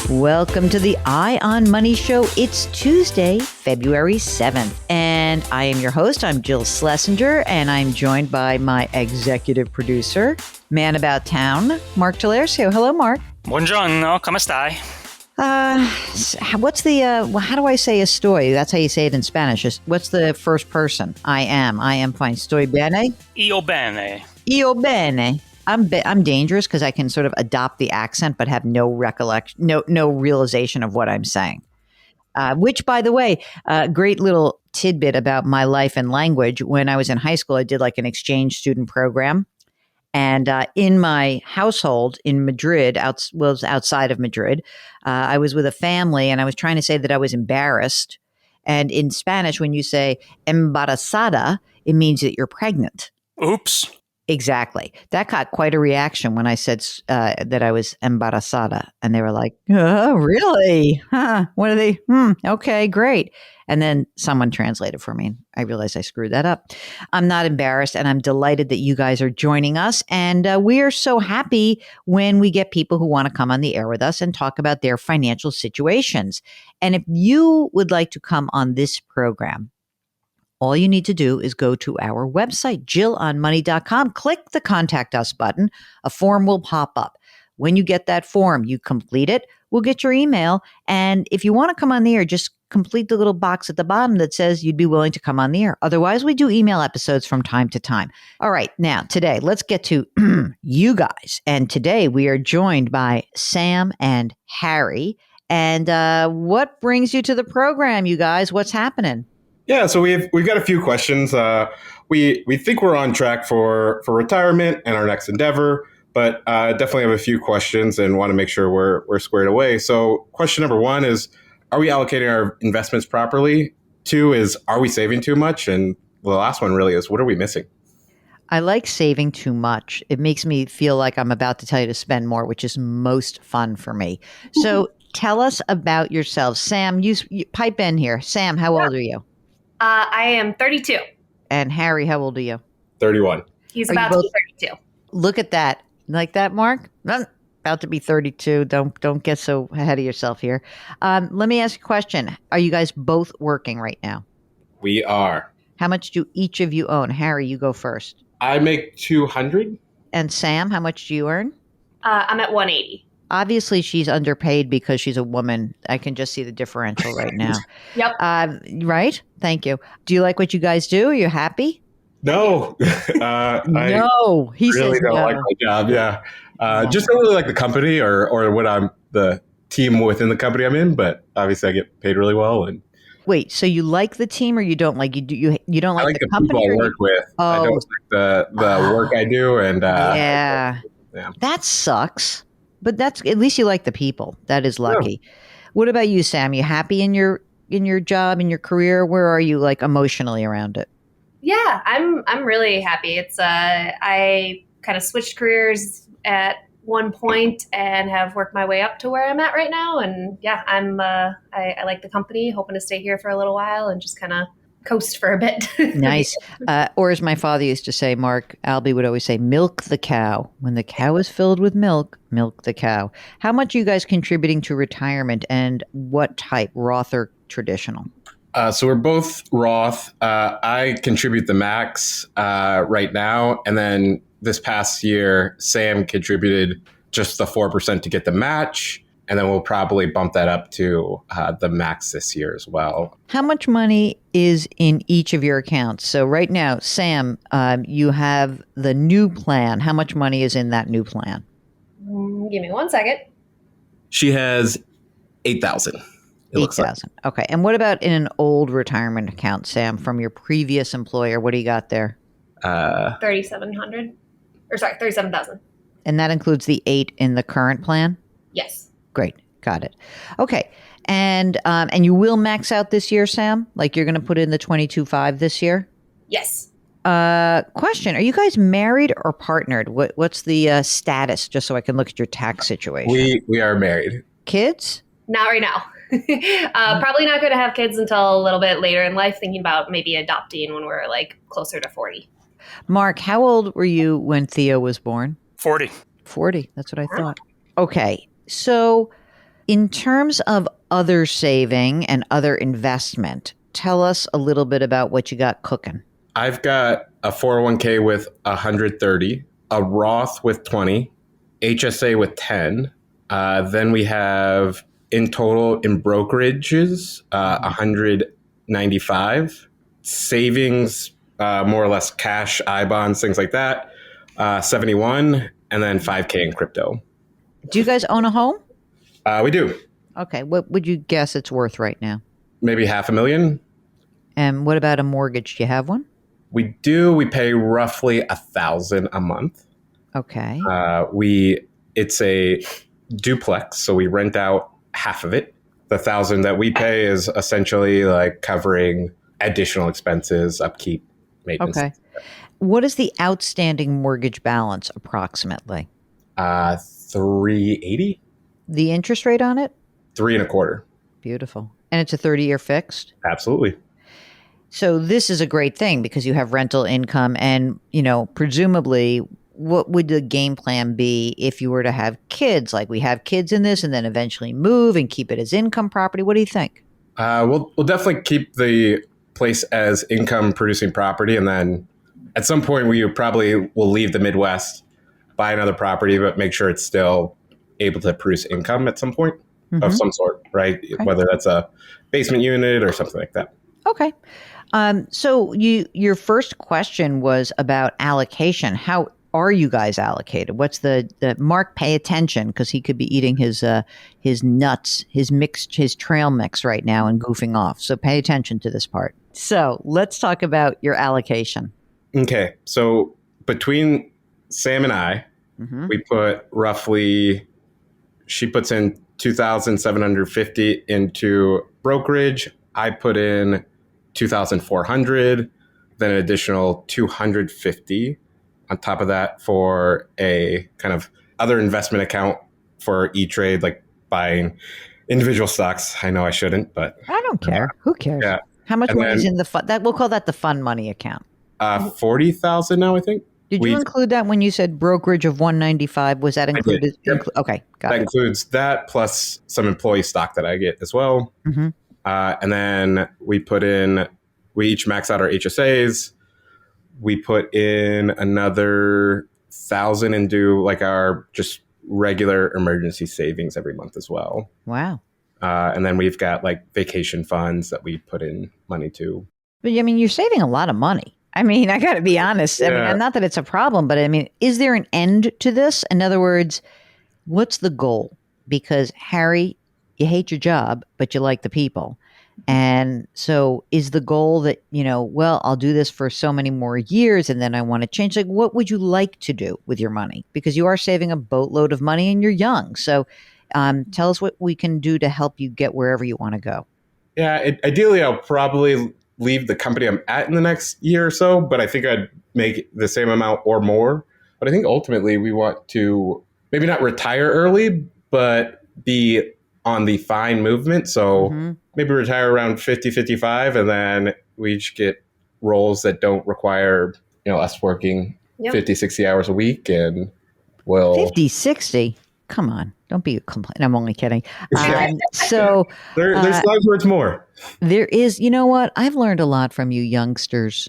Welcome to the Eye on Money Show. It's Tuesday, February 7th, and I am your host. I'm Jill Schlesinger, and I'm joined by my executive producer, man about town, Mark Talercio. Hello, Mark. Buongiorno, come stai? What's the, how do I say estoy? That's how you say it in Spanish. What's the first person? I am fine. Estoy bene? Io bene. Io bene. I'm dangerous because I can sort of adopt the accent, but have no recollection, no realization of what I'm saying. Which, by the way, great little tidbit about my life and language. When I was in high school, I did like an exchange student program. And in my household in Madrid, outside of Madrid, I was with a family and I was trying to say that I was embarrassed. And in Spanish, when you say embarazada, it means that you're pregnant. Oops. Exactly. That got quite a reaction when I said that I was embarazada. And they were like, oh, really? Huh? What are they? Okay, great. And then someone translated for me. I realized I screwed that up. I'm not embarrassed, and I'm delighted that you guys are joining us. And we are so happy when we get people who want to come on the air with us and talk about their financial situations. And if you would like to come on this program, all you need to do is go to our website, jillonmoney.com, click the Contact Us button. A form will pop up. When you get that form, you complete it. We'll get your email. And if you want to come on the air, just complete the little box at the bottom that says you'd be willing to come on the air. Otherwise, we do email episodes from time to time. All right. Now, today, let's get to you guys. And today we are joined by Sam and Harry. And what brings you to the program, you guys? What's happening? Yeah, so we've got a few questions. We think we're on track for retirement and our next endeavor, but definitely have a few questions and want to make sure we're squared away. So question number one is, are we allocating our investments properly? Two is, are we saving too much? And the last one really is, what are we missing? I like saving too much. It makes me feel like I'm about to tell you to spend more, which is most fun for me. So tell us about yourselves. Sam, you pipe in here. Sam, how old are you? I am 32. And Harry, how old are you? 31. He's about to be 32. Look at that. Like that, Mark? About to be 32. Don't get so ahead of yourself here. Let me ask you a question. Are you guys both working right now? We are. How much do each of you own? Harry, you go first. I make 200. And Sam, how much do you earn? I'm at 180. Obviously, she's underpaid because she's a woman. I can just see the differential right now. Yep. Right? Thank you. Do you like what you guys do? Are you happy? No. No. He really says don't no. like my job. Yeah. Just don't really like the company or what I'm the team within the company I'm in, but obviously I get paid really well. And wait, so you like the team or you don't like you don't like, I like the company? people I work with. I don't like the work I do. And yeah. That sucks. But at least you like the people. That is lucky. Yeah. What about you, Sam? You happy in your job, in your career? Where are you like emotionally around it? Yeah, I'm really happy. It's I kind of switched careers at one point and have worked my way up to where I'm at right now. And yeah, I like the company, hoping to stay here for a little while and just kind of coast for a bit. Nice. Or as my father used to say, Mark Albee would always say, milk the cow. When the cow is filled with milk, milk the cow. How much are you guys contributing to retirement and what type, Roth or traditional? So we're both Roth. I contribute the max right now. And then this past year, Sam contributed just the 4% to get the match. And then we'll probably bump that up to the max this year as well. How much money is in each of your accounts? So right now, Sam, you have the new plan. How much money is in that new plan? Give me 1 second. She has 8,000. 8,000. Okay. And what about in an old retirement account, Sam, from your previous employer? What do you got there? 3,700. Or sorry, 37,000. And that includes the 8 in the current plan? Yes. Great. Got it. Okay. And you will max out this year, Sam? Like you're going to put in the 22.5 this year? Yes. Question. Are you guys married or partnered? What's the status, just so I can look at your tax situation? We are married. Kids? Not right now. Probably not going to have kids until a little bit later in life, thinking about maybe adopting when we're like closer to 40. Mark, how old were you when Theo was born? 40. 40. That's what I thought. Okay. So In terms of other saving and other investment, tell us a little bit about what you got cooking. I've got a 401k with 130, a Roth with 20, HSA with 10. Then we have in total in brokerages, 195, savings, more or less cash, I bonds, things like that, 71, and then 5K in crypto. Do you guys own a home? We do. Okay. What would you guess it's worth right now? Maybe $500,000. And what about a mortgage? Do you have one? We do. We pay roughly $1,000 a month. Okay. It's a duplex, so we rent out half of it. The $1,000 that we pay is essentially like covering additional expenses, upkeep, maintenance. Okay. What is the outstanding mortgage balance approximately? 380, The interest rate on it? 3.25. Beautiful. And it's a 30-year fixed? Absolutely. So this is a great thing because you have rental income and, presumably what would the game plan be if you were to have kids? Like we have kids in this and then eventually move and keep it as income property. What do you think? We'll definitely keep the place as income producing property. And then at some point we probably will leave the Midwest, buy another property, but make sure it's still able to produce income at some point of some sort, right? Okay. Whether that's a basement unit or something like that. Okay. So your first question was about allocation. How are you guys allocated? What's the Mark? Pay attention because he could be eating his nuts, his trail mix right now and goofing off. So pay attention to this part. So let's talk about your allocation. Okay, so between Sam and I, we put roughly. She puts in 2,750 into brokerage. I put in 2,400, then an additional 250 on top of that for a kind of other investment account for E-Trade, like buying individual stocks. I know I shouldn't, but I don't care. Who cares? Yeah. How much And money is then- in the fund? That we'll call that the fund money account. 40,000 now, I think. Did you include that when you said brokerage of 195? Was that included? Yep. Okay, got That it. includes that plus some employee stock that I get as well. Mhm. And then we each max out our HSAs. We put in another 1,000 and do like our just regular emergency savings every month as well. Wow. And then we've got like vacation funds that we put in money to. But I mean, you're saving a lot of money. I mean, I got to be honest. I Yeah. mean, not that it's a problem, but I mean, is there an end to this? In other words, what's the goal? Because Harry, you hate your job, but you like the people. And so is the goal that, well, I'll do this for so many more years and then I want to change. Like, what would you like to do with your money? Because you are saving a boatload of money and you're young. So tell us what we can do to help you get wherever you want to go. Yeah, ideally, I'll probably leave the company I'm at in the next year or so, but I think I'd make the same amount or more. But I think ultimately we want to maybe not retire early, but be on the fine movement. So maybe retire around 50, 55, and then we each get roles that don't require, us working 50, 60 hours a week, and we'll 50, 60? Come on. Don't be a complaint. I'm only kidding. So there's times where it's more. there is, you know what? I've learned a lot from you youngsters.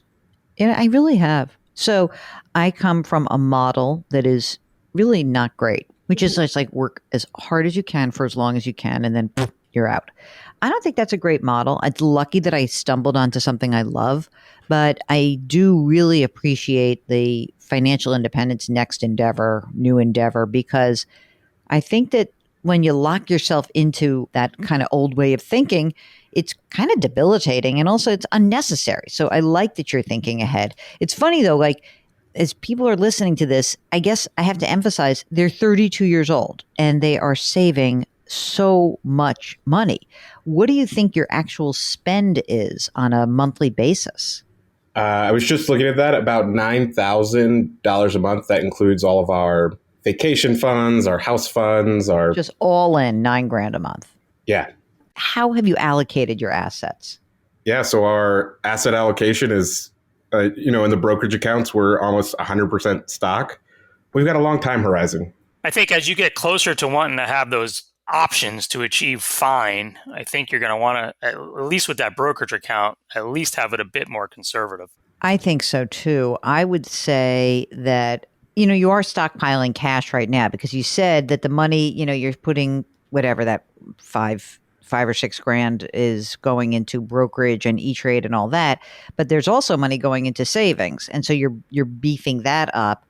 I really have. So I come from a model that is really not great, which is just like work as hard as you can for as long as you can, and then you're out. I don't think that's a great model. It's lucky that I stumbled onto something I love, but I do really appreciate the financial independence next endeavor, new endeavor, because I think that when you lock yourself into that kind of old way of thinking, it's kind of debilitating and also it's unnecessary. So I like that you're thinking ahead. It's funny though, like as people are listening to this, I guess I have to emphasize they're 32 years old and they are saving so much money. What do you think your actual spend is on a monthly basis? I was just looking at that, about $9,000 a month. That includes all of our vacation funds, our house funds, our Just all in $9,000 a month. yeah. How have you allocated your assets? Yeah, so our asset allocation is, in the brokerage accounts, we're almost 100% stock. We've got a long time horizon. I think as you get closer to wanting to have those options to achieve fine, I think you're going to want to, at least with that brokerage account, at least have it a bit more conservative. I think so too. I would say that, you are stockpiling cash right now because you said that the money, you're putting whatever that five or 6 grand is going into brokerage and E-Trade and all that. But there's also money going into savings. And so you're beefing that up.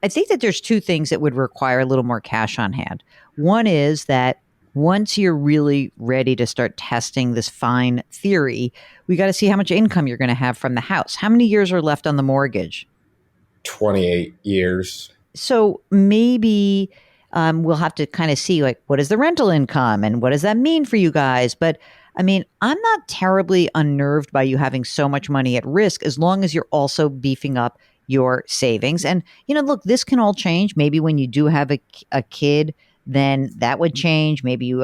I think that there's 2 things that would require a little more cash on hand. One is that once you're really ready to start testing this fine theory, we got to see how much income you're going to have from the house. How many years are left on the mortgage? 28 years. So maybe we'll have to kind of see what is the rental income and what does that mean for you guys? But I mean, I'm not terribly unnerved by you having so much money at risk as long as you're also beefing up your savings. And, look, this can all change. Maybe when you do have a kid, then that would change. Maybe you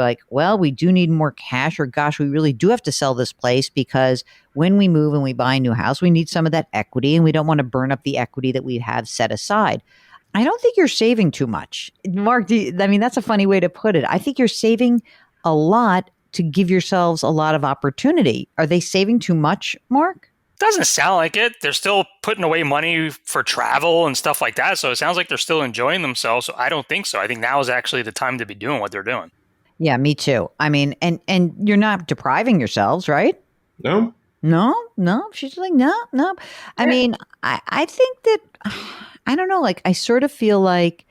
we do need more cash, or gosh, we really do have to sell this place because when we move and we buy a new house, we need some of that equity and we don't want to burn up the equity that we have set aside. I don't think you're saving too much. Mark, that's a funny way to put it. I think you're saving a lot to give yourselves a lot of opportunity. Are they saving too much, Mark? Doesn't sound like it. They're still putting away money for travel and stuff like that. So it sounds like they're still enjoying themselves. So I don't think so. I think now is actually the time to be doing what they're doing. Yeah, me too. I mean, and you're not depriving yourselves, right? No. She's like, no. I mean, I think that, I don't know, I sort of feel like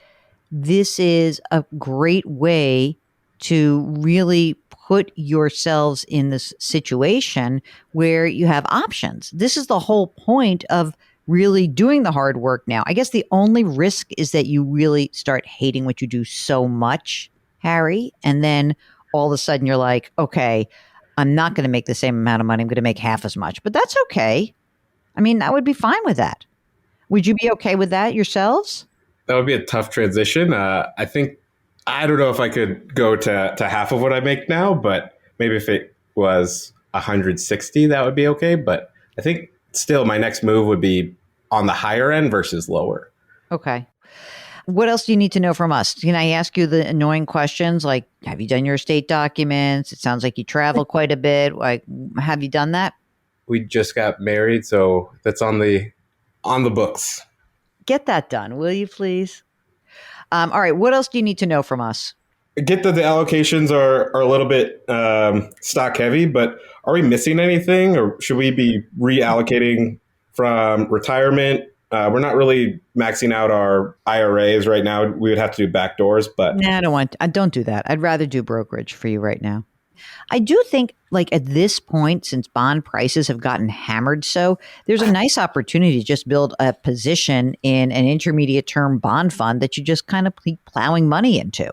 this is a great way to really put yourselves in this situation where you have options. This is the whole point of really doing the hard work now. I guess the only risk is that you really start hating what you do so much, Harry, and then all of a sudden you're like, okay, I'm not going to make the same amount of money. I'm going to make half as much, but that's okay. I mean, I would be fine with that. Would you be okay with that yourselves? That would be a tough transition. I don't know if I could go to half of what I make now, but maybe if it was 160, that would be okay. But I think still my next move would be on the higher end versus lower. Okay. What else do you need to know from us? Can I ask you the annoying questions like, have you done your estate documents? It sounds like you travel quite a bit. Have you done that? We just got married, so that's on the books. Get that done, will you please? All right. What else do you need to know from us? Get that the allocations are a little bit stock heavy, but are we missing anything, or should we be reallocating from retirement? We're not really maxing out our IRAs right now. We would have to do backdoors, but nah, I don't do that. I'd rather do brokerage for you right now. I do think at this point, since bond prices have gotten hammered there's a nice opportunity to just build a position in an intermediate term bond fund that you just kind of keep plowing money into.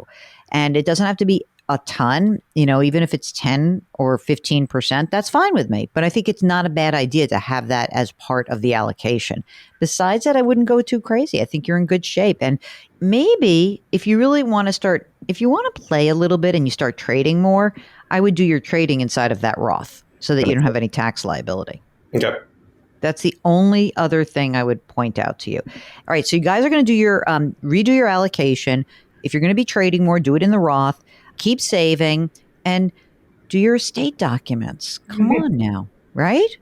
And it doesn't have to be a ton, even if it's 10 or 15%, that's fine with me. But I think it's not a bad idea to have that as part of the allocation. Besides that, I wouldn't go too crazy. I think you're in good shape. And maybe if you really want to if you want to play a little bit and you start trading more, I would do your trading inside of that Roth so that you don't have any tax liability. Okay. That's the only other thing I would point out to you. All right. So you guys are going to do your redo your allocation. If you're going to be trading more, do it in the Roth. Keep saving and do your estate documents. Come on now, right?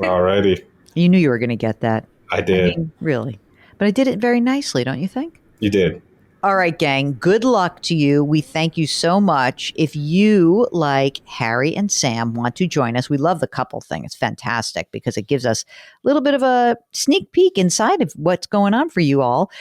All righty. You knew you were going to get that. I did. I mean, really. But I did it very nicely, don't you think? You did. All right, gang. Good luck to you. We thank you so much. If you, like Harry and Sam, want to join us, we love the couple thing. It's fantastic because it gives us a little bit of a sneak peek inside of what's going on for you all.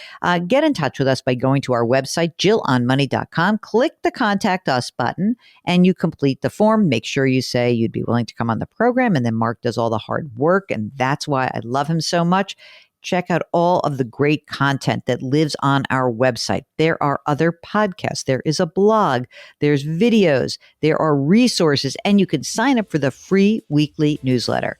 Get in touch with us by going to our website, jillonmoney.com. Click the Contact Us button and you complete the form. Make sure you say you'd be willing to come on the program, and then Mark does all the hard work, and that's why I love him so much. Check out all of the great content that lives on our website. There are other podcasts. There is a blog. There's videos. There are resources, and you can sign up for the free weekly newsletter.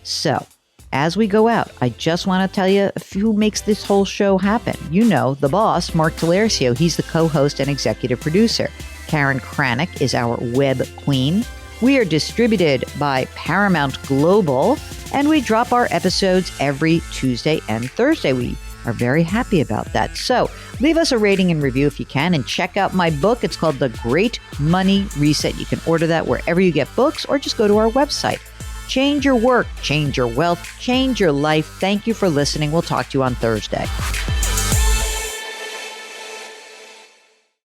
So as we go out, I just want to tell you who makes this whole show happen. You know, the boss, Mark Talercio. He's the co-host and executive producer. Karen Kranick is our web queen. We are distributed by Paramount Global, and we drop our episodes every Tuesday and Thursday. We are very happy about that. So leave us a rating and review if you can, and check out my book. It's called The Great Money Reset. You can order that wherever you get books, or just go to our website. Change your work, change your wealth, change your life. Thank you for listening. We'll talk to you on Thursday.